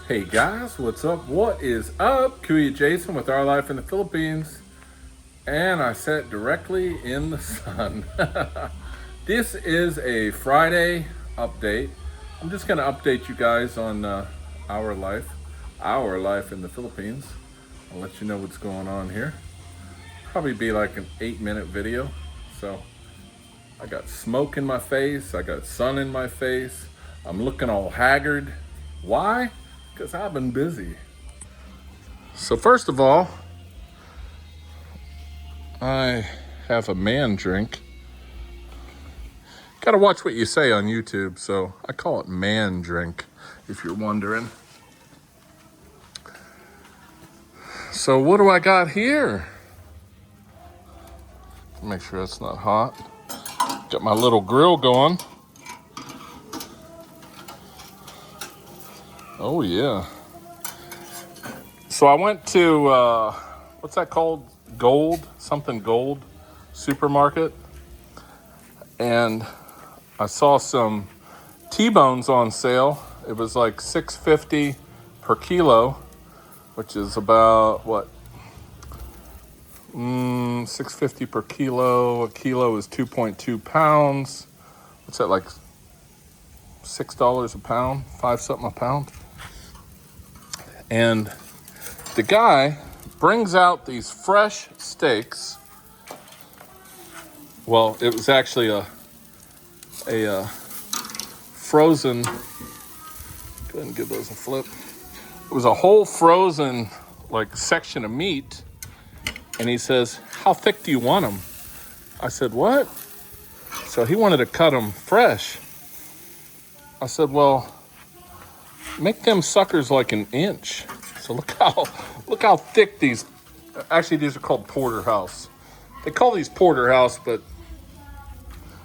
Hey guys, what's up? What is up? Kuya Jason with Our Life in the Philippines, and I sat directly in the sun. This is a Friday update. I'm just going to update you guys on our life in the Philippines. I'll let you know what's going on here. Probably be like an 8-minute video. So I got smoke in my face, I got sun in my face, I'm looking all haggard. Why? Because I've been busy. So first of all, I have a man drink. Gotta watch what you say on YouTube, so I call it man drink, if you're wondering. So what do I got here? Make sure it's not hot. Got my little grill going. Oh yeah. So I went to, what's that called? Something Gold supermarket. And I saw some T-bones on sale. It was like $6.50 per kilo, which is about what? $6.50 per kilo. A kilo is 2.2 pounds. What's that, like $6 a pound? 5 something a pound? And the guy brings out these fresh steaks. Well, it was actually a frozen. Go ahead and give those a flip. It was a whole frozen like section of meat, and he says, "How thick do you want them?" I said, "What?" So he wanted to cut them fresh. I said, "Well, make them suckers like an inch." So look how thick these. Actually, these are called Porterhouse. They call these Porterhouse, but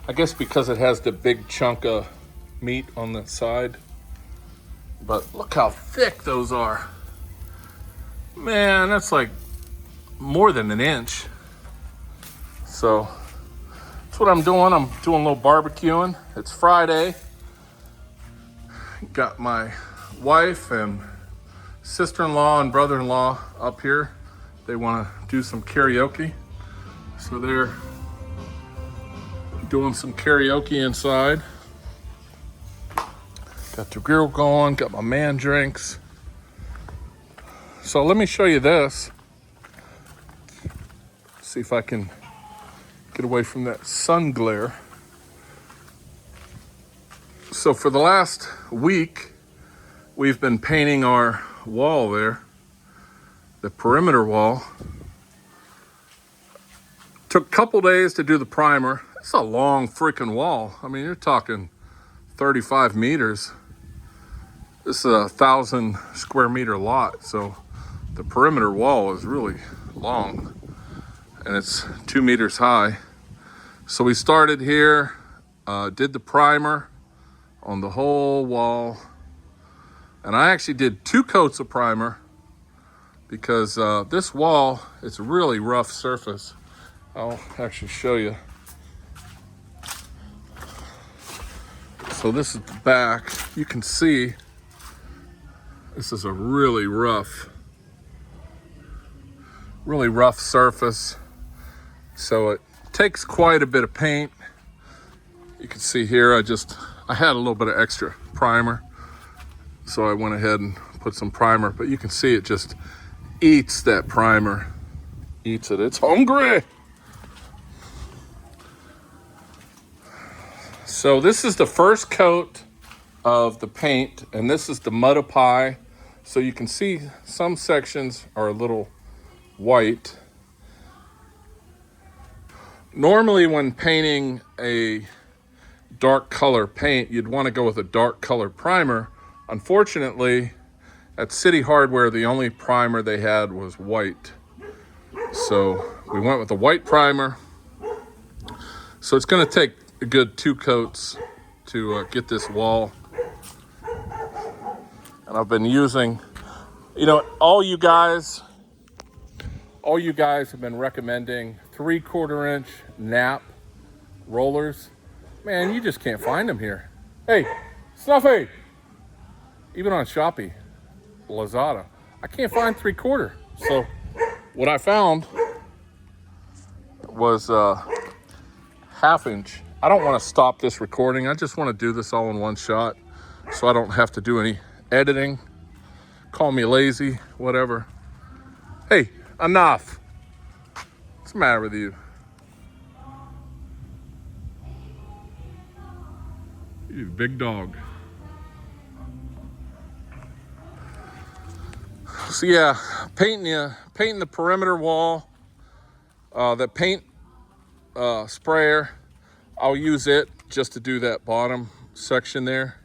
I guess because it has the big chunk of meat on the side. But look how thick those are. Man, that's like more than an inch. So that's what I'm doing. I'm doing a little barbecuing. It's Friday. Got my wife and sister-in-law and brother-in-law up here. They want to do some karaoke. So they're doing some karaoke inside. Got the grill going, got my man drinks. So let me show you this. See if I can get away from that sun glare. So for the last week, we've been painting our wall there, the perimeter wall. Took a couple days to do the primer. It's a long freaking wall. I mean, you're talking 35 meters. This is 1,000 square meter lot, so the perimeter wall is really long, and it's 2 meters high. So we started here, did the primer on the whole wall, and I actually did 2 coats of primer because this wall, it's a really rough surface. I'll actually show you. So this is the back. You can see this is a really rough surface. So it takes quite a bit of paint. You can see here, I had a little bit of extra primer. So I went ahead and put some primer, but you can see it just eats that primer. Eats it, it's hungry. So this is the first coat of the paint, and this is the mud pie. So you can see some sections are a little white. Normally when painting a dark color paint, you'd want to go with a dark color primer. Unfortunately, at City Hardware, the only primer they had was white. So we went with a white primer. So it's going to take a good 2 coats to get this wall. And I've been using, all you guys have been recommending 3/4 inch nap rollers. Man, you just can't find them here. Hey, Snuffy! Even on Shopee. Lazada. I can't find 3/4. So what I found was 1/2 inch. I don't want to stop this recording. I just want to do this all in one shot so I don't have to do any editing. Call me lazy, whatever. Hey, enough. What's the matter with you? You big dog. So yeah, painting the perimeter wall. The paint sprayer, I'll use it just to do that bottom section there.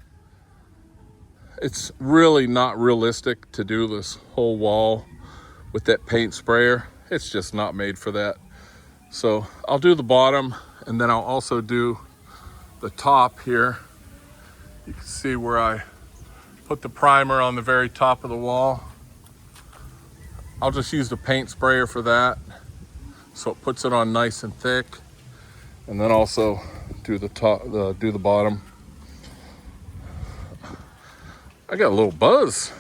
It's really not realistic to do this whole wall with that paint sprayer. It's just not made for that. So I'll do the bottom, and then I'll also do the top here. You can see where I put the primer on the very top of the wall. I'll just use the paint sprayer for that, so it puts it on nice and thick, and then also do the top, do the bottom. I got a little buzz.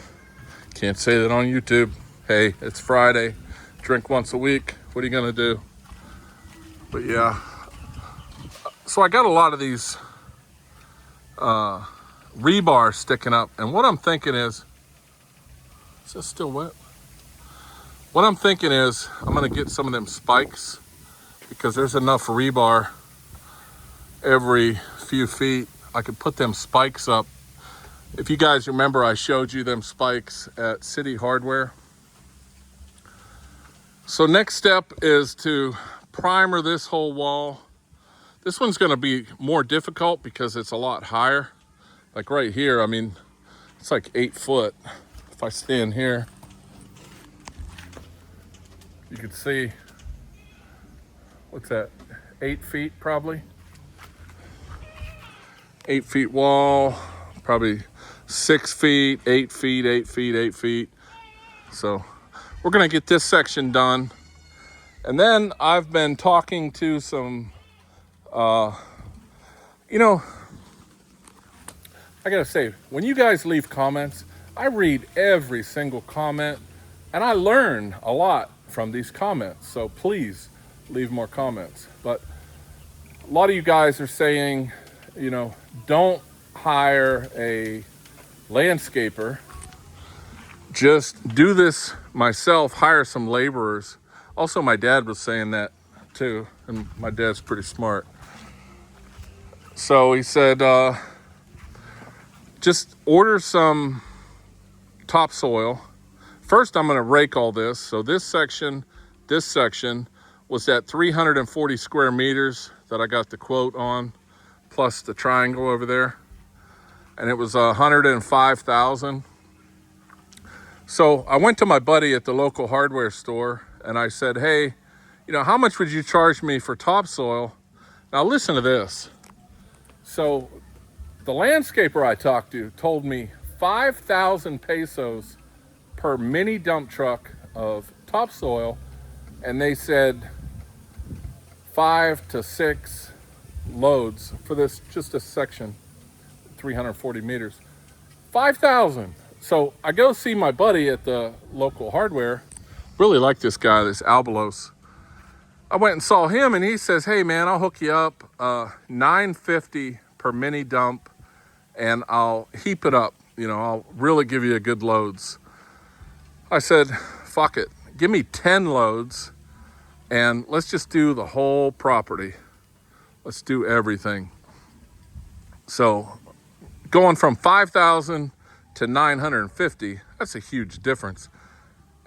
Can't say that on YouTube. Hey, it's Friday. Drink once a week. What are you gonna do? But yeah. So I got a lot of these rebar sticking up, and what I'm thinking is this still wet? What I'm thinking is I'm gonna get some of them spikes, because there's enough rebar every few feet. I could put them spikes up. If you guys remember, I showed you them spikes at City Hardware. So next step is to primer this whole wall. This one's gonna be more difficult because it's a lot higher. Like right here, I mean, it's like 8 foot. If I stand here, you can see, what's that, 8 feet probably? 8 feet wall, probably 6 feet, 8 feet, 8 feet, 8 feet. So we're gonna get this section done. And then I've been talking to some, you know, I gotta say, when you guys leave comments, I read every single comment, and I learn a lot from these comments. So please leave more comments. But a lot of you guys are saying, you know, don't hire a landscaper. Just do this myself, hire some laborers. Also, my dad was saying that too, and my dad's pretty smart. So he said, just order some topsoil. First, I'm gonna rake all this. So this section was at 340 square meters that I got the quote on, plus the triangle over there. And it was 105,000. So I went to my buddy at the local hardware store and I said, hey, you know, how much would you charge me for topsoil? Now listen to this. So the landscaper I talked to told me 5,000 pesos per mini dump truck of topsoil, and they said 5 to 6 loads for this, just a section, 340 meters, 5,000. So I go see my buddy at the local hardware. Really like this guy, this Albalos. I went and saw him, and he says, hey man, I'll hook you up, $950 per mini dump, and I'll heap it up. You know, I'll really give you a good loads. I said, fuck it, give me 10 loads, and let's just do the whole property. Let's do everything. So going from 5,000 to 950, that's a huge difference.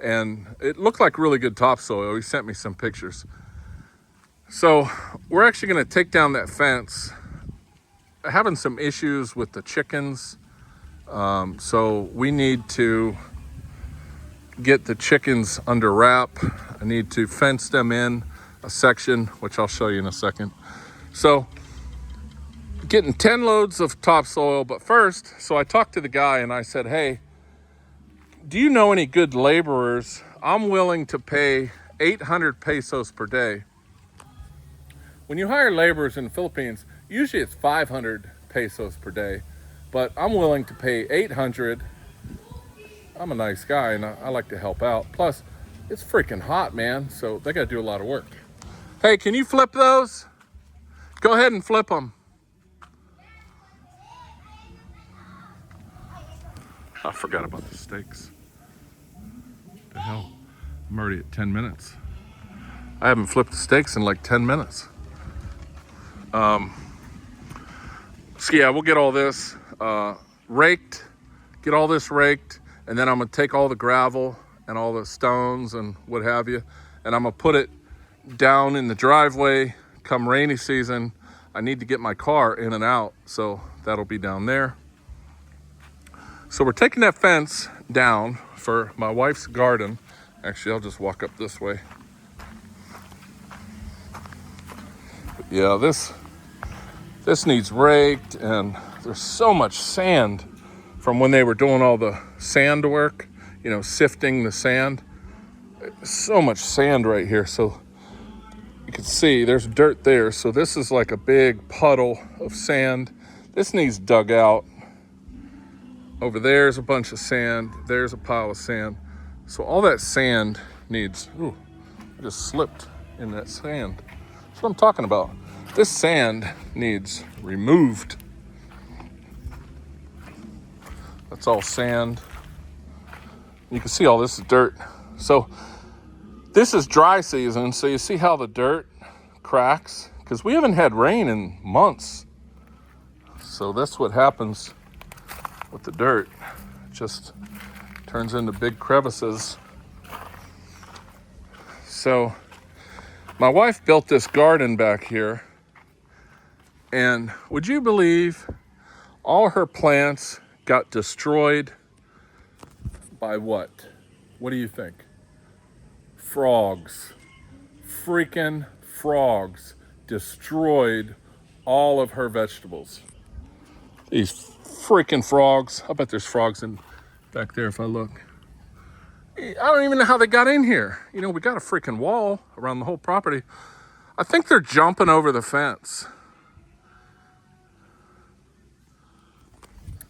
And it looked like really good topsoil. He sent me some pictures. So we're actually gonna take down that fence. Having some issues with the chickens. So we need to get the chickens under wrap. I need to fence them in a section, which I'll show you in a second. So getting 10 loads of topsoil, but first, so I talked to the guy and I said, hey, do you know any good laborers? I'm willing to pay 800 pesos per day. When you hire laborers in the Philippines, usually it's 500 pesos per day, but I'm willing to pay 800 I'm a nice guy and I like to help out. Plus, it's freaking hot, man. So they got to do a lot of work. Hey, can you flip those? Go ahead and flip them. I forgot about the steaks. What the hell? I'm already at 10 minutes. I haven't flipped the steaks in like 10 minutes. So yeah, we'll get all this raked, get all this raked, and then I'm gonna take all the gravel and all the stones and what have you, and I'm gonna put it down in the driveway. Come rainy season, I need to get my car in and out, so that'll be down there. So we're taking that fence down for my wife's garden. Actually, I'll just walk up this way. But yeah, this needs raked, and there's so much sand from when they were doing all the sand work, you know, sifting the sand. So much sand right here. So you can see there's dirt there. So this is like a big puddle of sand. This needs dug out. Over there's a bunch of sand. There's a pile of sand. So all that sand needs, ooh, I just slipped in that sand. That's what I'm talking about. This sand needs removed. That's all sand. You can see all this is dirt. So this is dry season, so you see how the dirt cracks? Because we haven't had rain in months. So that's what happens with the dirt. It just turns into big crevices. So my wife built this garden back here, and would you believe all her plants got destroyed by what? What do you think? Frogs. Freaking frogs destroyed all of her vegetables. These freaking frogs. I bet there's frogs in back there if I look. I don't even know how they got in here. You know, we got a freaking wall around the whole property. I think they're jumping over the fence.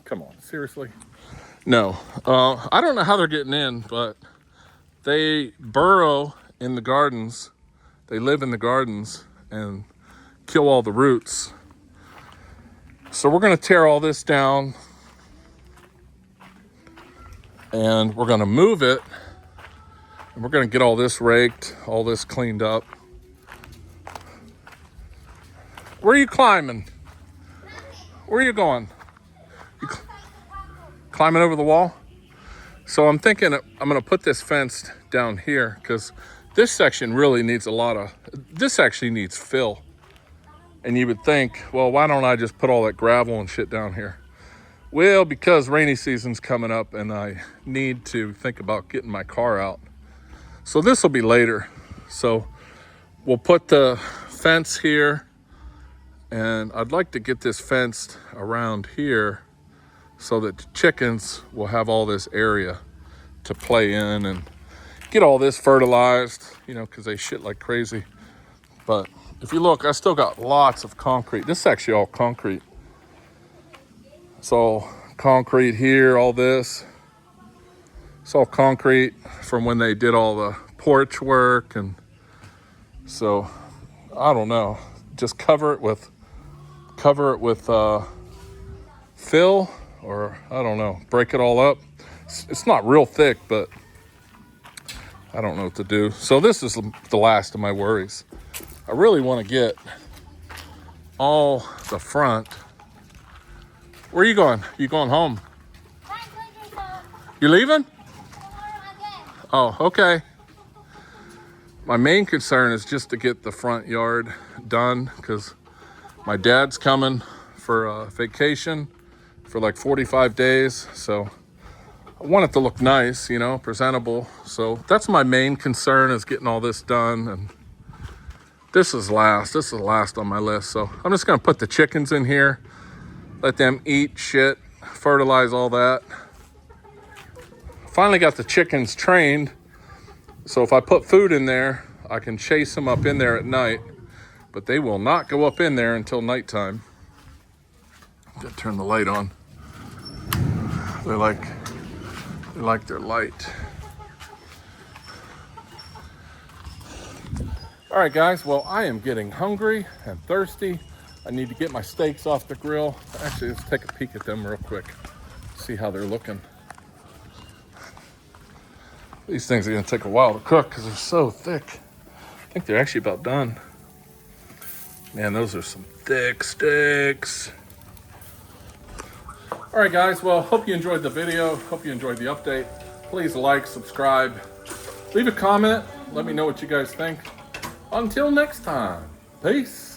Come on, seriously? No, I don't know how they're getting in, but they burrow in the gardens. They live in the gardens and kill all the roots. So we're gonna tear all this down and we're gonna move it, and we're gonna get all this raked, all this cleaned up. Where are you climbing? Where are you going? Climbing over the wall? So I'm thinking I'm gonna put this fence down here because this section really needs this actually needs fill. And you would think, well, why don't I just put all that gravel and shit down here? Well, because rainy season's coming up and I need to think about getting my car out. So this will be later. So we'll put the fence here, and I'd like to get this fenced around here so that the chickens will have all this area to play in and get all this fertilized, you know, because they shit like crazy. But if you look, I still got lots of concrete. This is actually all concrete. So concrete here, all this. It's all concrete from when they did all the porch work. And so, I don't know. Just cover it with fill, or I don't know, break it all up. It's not real thick, but I don't know what to do. So this is the last of my worries. I really want to get all the front. Where are you going? You going home? You leaving? Oh, okay. My main concern is just to get the front yard done because my dad's coming for a vacation for like 45 days. So I want it to look nice, you know, presentable. So that's my main concern, is getting all this done. And this is last. This is last on my list. So I'm just going to put the chickens in here, let them eat shit, fertilize all that. Finally got the chickens trained. So if I put food in there, I can chase them up in there at night, but they will not go up in there until nighttime. Gotta turn the light on. They're They like their light. All right, guys. Well, I am getting hungry and thirsty. I need to get my steaks off the grill. Actually, let's take a peek at them real quick. See how they're looking. These things are gonna take a while to cook because they're so thick. I think they're actually about done. Man, those are some thick steaks. All right, guys. Well, hope you enjoyed the video. Hope you enjoyed the update. Please like, subscribe, leave a comment. Let me know what you guys think. Until next time, peace.